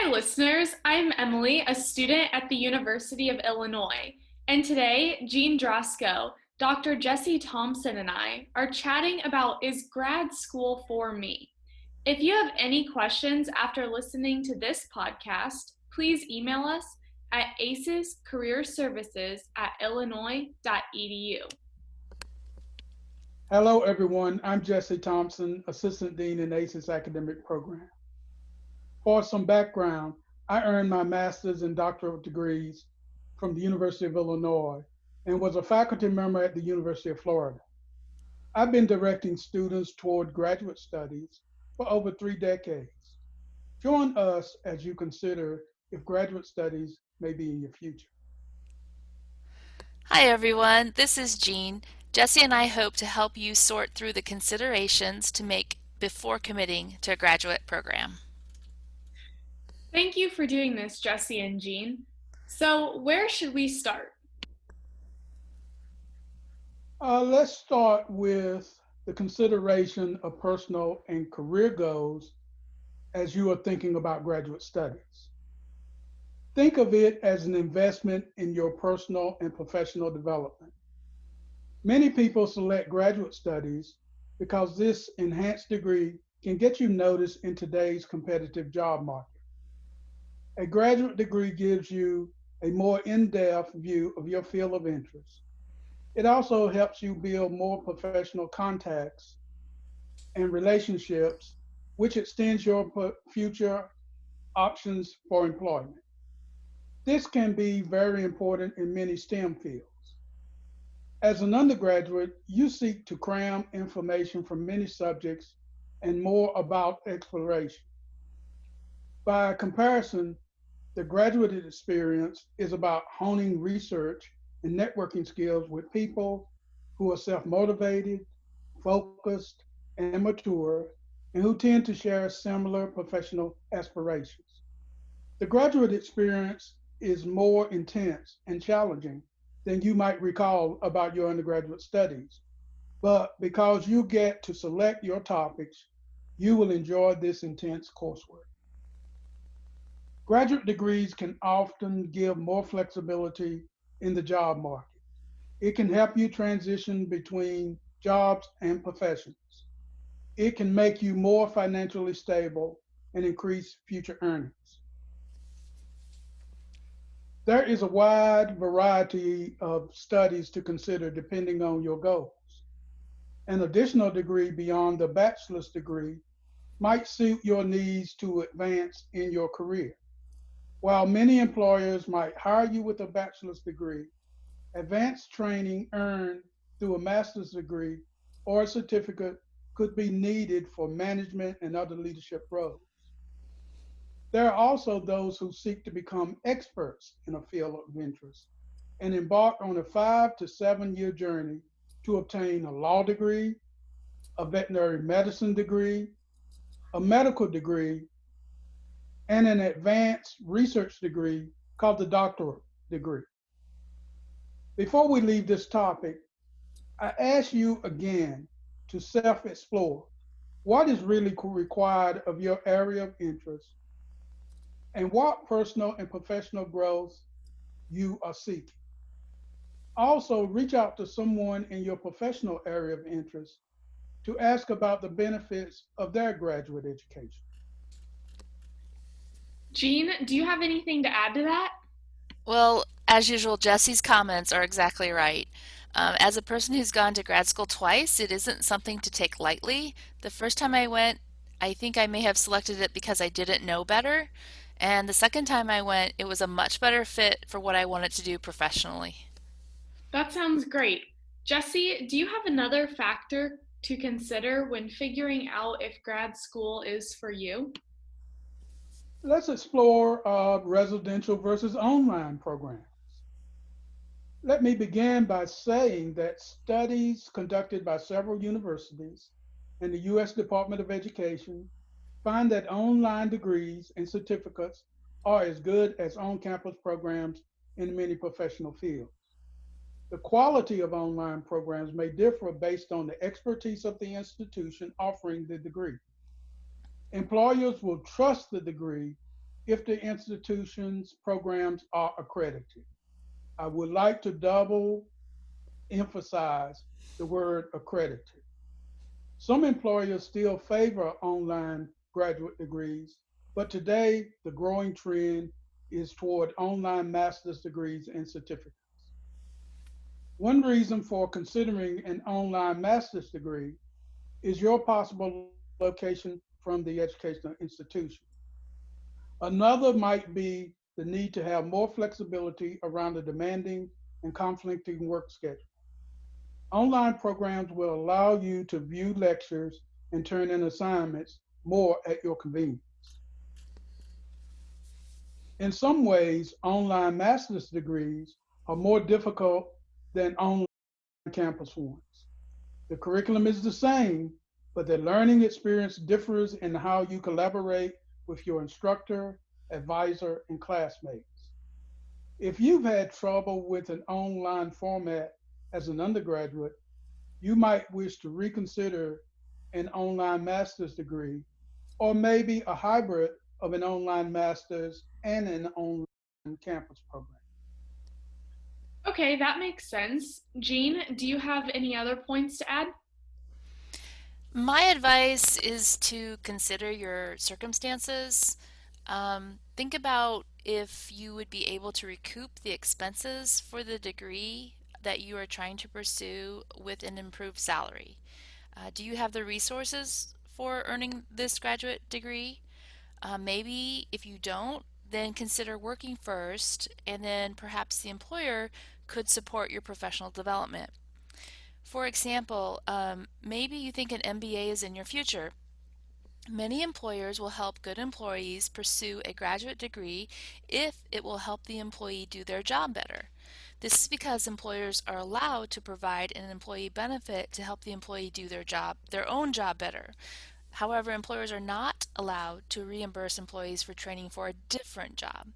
listeners. I'm Emily, a student at the University of Illinois, and today, Jean Drosco, Dr. Jesse Thompson, and I are chatting about Is Grad School for Me? If you have any questions after listening to this podcast, please email us at acescareerservices@illinois.edu. Hello, everyone. I'm Jesse Thompson, Assistant Dean in ACES Academic Program. For some background, I earned my master's and doctoral degrees from the University of Illinois and was a faculty member at the University of Florida. I've been directing students toward graduate studies for over 3 decades. Join us as you consider if graduate studies may be in your future. Hi everyone, this is Jean. Jesse and I hope to help you sort through the considerations to make before committing to a graduate program. Thank you for doing this, Jesse and Jean. So, where should we start? Let's start with the consideration of personal and career goals as you are thinking about graduate studies. Think of it as an investment in your personal and professional development. Many people select graduate studies because this enhanced degree can get you noticed in today's competitive job market. A graduate degree gives you a more in-depth view of your field of interest. It also helps you build more professional contacts and relationships, which extends your future options for employment. This can be very important in many STEM fields. As an undergraduate, you seek to cram information from many subjects and more about exploration. By comparison, the graduate experience is about honing research and networking skills with people who are self-motivated, focused, and mature, and who tend to share similar professional aspirations. The graduate experience is more intense and challenging than you might recall about your undergraduate studies. But because you get to select your topics, you will enjoy this intense coursework. Graduate degrees can often give more flexibility in the job market. It can help you transition between jobs and professions. It can make you more financially stable and increase future earnings. There is a wide variety of studies to consider depending on your goals. An additional degree beyond the bachelor's degree might suit your needs to advance in your career. While many employers might hire you with a bachelor's degree, advanced training earned through a master's degree or a certificate could be needed for management and other leadership roles. There are also those who seek to become experts in a field of interest and embark on a 5 to 7 year journey to obtain a law degree, a veterinary medicine degree, a medical degree, and an advanced research degree called the doctoral degree. Before we leave this topic, I ask you again to self-explore what is really required of your area of interest and what personal and professional growth you are seeking. Also, reach out to someone in your professional area of interest to ask about the benefits of their graduate education. Jean, do you have anything to add to that? Well, as usual, Jesse's comments are exactly right. As a person who's gone to grad school twice, it isn't something to take lightly. The first time I went, I think I may have selected it because I didn't know better. And the second time I went, it was a much better fit for what I wanted to do professionally. That sounds great. Jesse, do you have another factor to consider when figuring out if grad school is for you? Let's explore residential versus online programs. Let me begin by saying that studies conducted by several universities and the US Department of Education find that online degrees and certificates are as good as on-campus programs in many professional fields. The quality of online programs may differ based on the expertise of the institution offering the degree. Employers will trust the degree if the institution's programs are accredited. I would like to double emphasize the word accredited. Some employers still favor online graduate degrees, but today the growing trend is toward online master's degrees and certificates. One reason for considering an online master's degree is your possible location from the educational institution. Another might be the need to have more flexibility around a demanding and conflicting work schedule. Online programs will allow you to view lectures and turn in assignments more at your convenience. In some ways, online master's degrees are more difficult than online campus ones. The curriculum is the same, but the learning experience differs in how you collaborate with your instructor, advisor, and classmates. If you've had trouble with an online format as an undergraduate, you might wish to reconsider an online master's degree, or maybe a hybrid of an online master's and an online campus program. Okay, that makes sense. Jean, do you have any other points to add? My advice is to consider your circumstances. Think about if you would be able to recoup the expenses for the degree that you are trying to pursue with an improved salary. Do you have the resources for earning this graduate degree? Maybe if you don't, then consider working first, and then perhaps the employer could support your professional development. For example, maybe you think an MBA is in your future. Many employers will help good employees pursue a graduate degree if it will help the employee do their job better. This is because employers are allowed to provide an employee benefit to help the employee do their own job better. However, employers are not allowed to reimburse employees for training for a different job.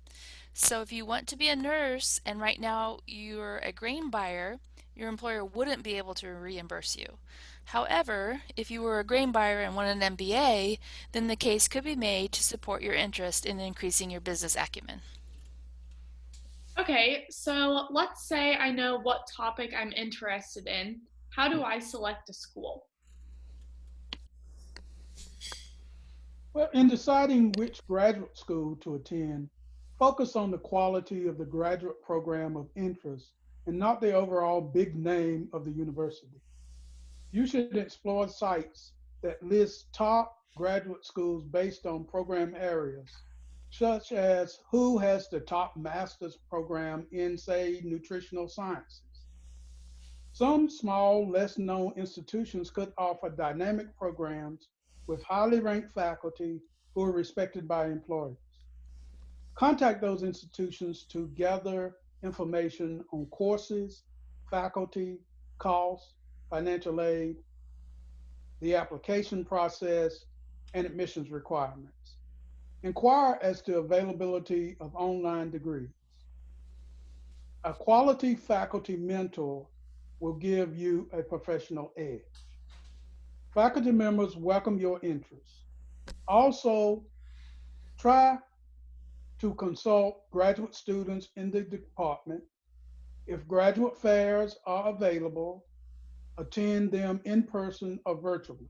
So if you want to be a nurse and right now you're a grain buyer, your employer wouldn't be able to reimburse you. However, if you were a grain buyer and want an MBA, then the case could be made to support your interest in increasing your business acumen. Okay, so let's say I know what topic I'm interested in. How do I select a school? Well, in deciding which graduate school to attend, focus on the quality of the graduate program of interest and not the overall big name of the university. You should explore sites that list top graduate schools based on program areas, such as who has the top master's program in, say, nutritional sciences. Some small, less known institutions could offer dynamic programs with highly ranked faculty who are respected by employers. Contact those institutions to gather information on courses, faculty, costs, financial aid, the application process, and admissions requirements. Inquire as to availability of online degrees. A quality faculty mentor will give you a professional edge. Faculty members welcome your interest. Also, try to consult graduate students in the department. If graduate fairs are available, attend them in person or virtually.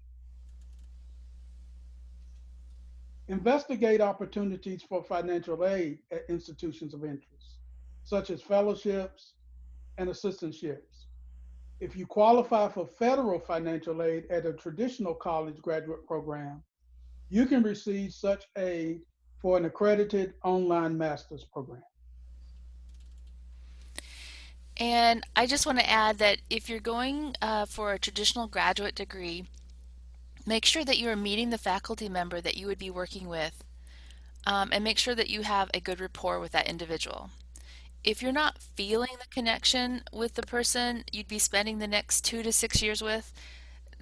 Investigate opportunities for financial aid at institutions of interest, such as fellowships and assistantships. If you qualify for federal financial aid at a traditional college graduate program, you can receive such aid for an accredited online master's program. And I just want to add that if you're going for a traditional graduate degree, make sure that you are meeting the faculty member that you would be working with, and make sure that you have a good rapport with that individual. If you're not feeling the connection with the person you'd be spending the next 2 to 6 years with,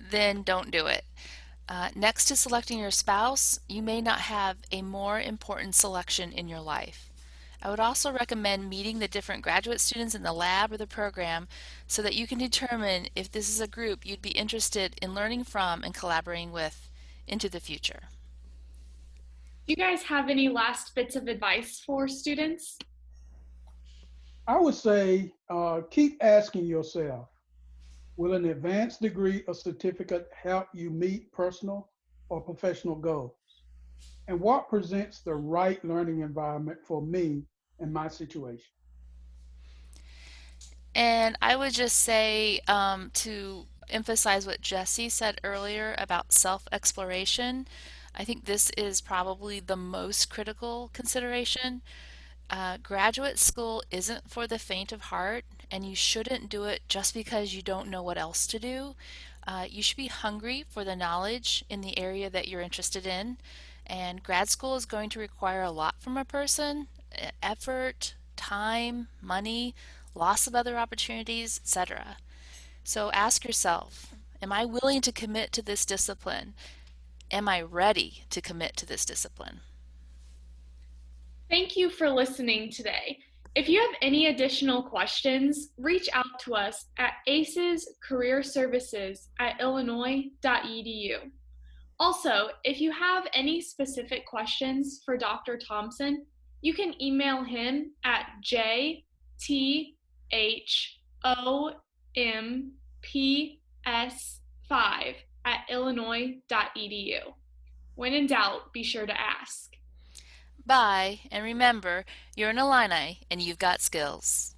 then don't do it. Next to selecting your spouse, you may not have a more important selection in your life. I would also recommend meeting the different graduate students in the lab or the program so that you can determine if this is a group you'd be interested in learning from and collaborating with into the future. Do you guys have any last bits of advice for students? I would say keep asking yourself, will an advanced degree or certificate help you meet personal or professional goals? And what presents the right learning environment for me in my situation? And I would just say to emphasize what Jesse said earlier about self-exploration, I think this is probably the most critical consideration. Graduate school isn't for the faint of heart, and you shouldn't do it just because you don't know what else to do. You should be hungry for the knowledge in the area that you're interested in, and grad school is going to require a lot from a person: effort, time, money, loss of other opportunities, etc. So ask yourself, am I willing to commit to this discipline? Am I ready to commit to this discipline? Thank you for listening today. If you have any additional questions, reach out to us at acescareerservices@illinois.edu. Also, if you have any specific questions for Dr. Thompson, you can email him at jthomps5@illinois.edu. When in doubt, be sure to ask. Bye, and remember, you're an Illini and you've got skills.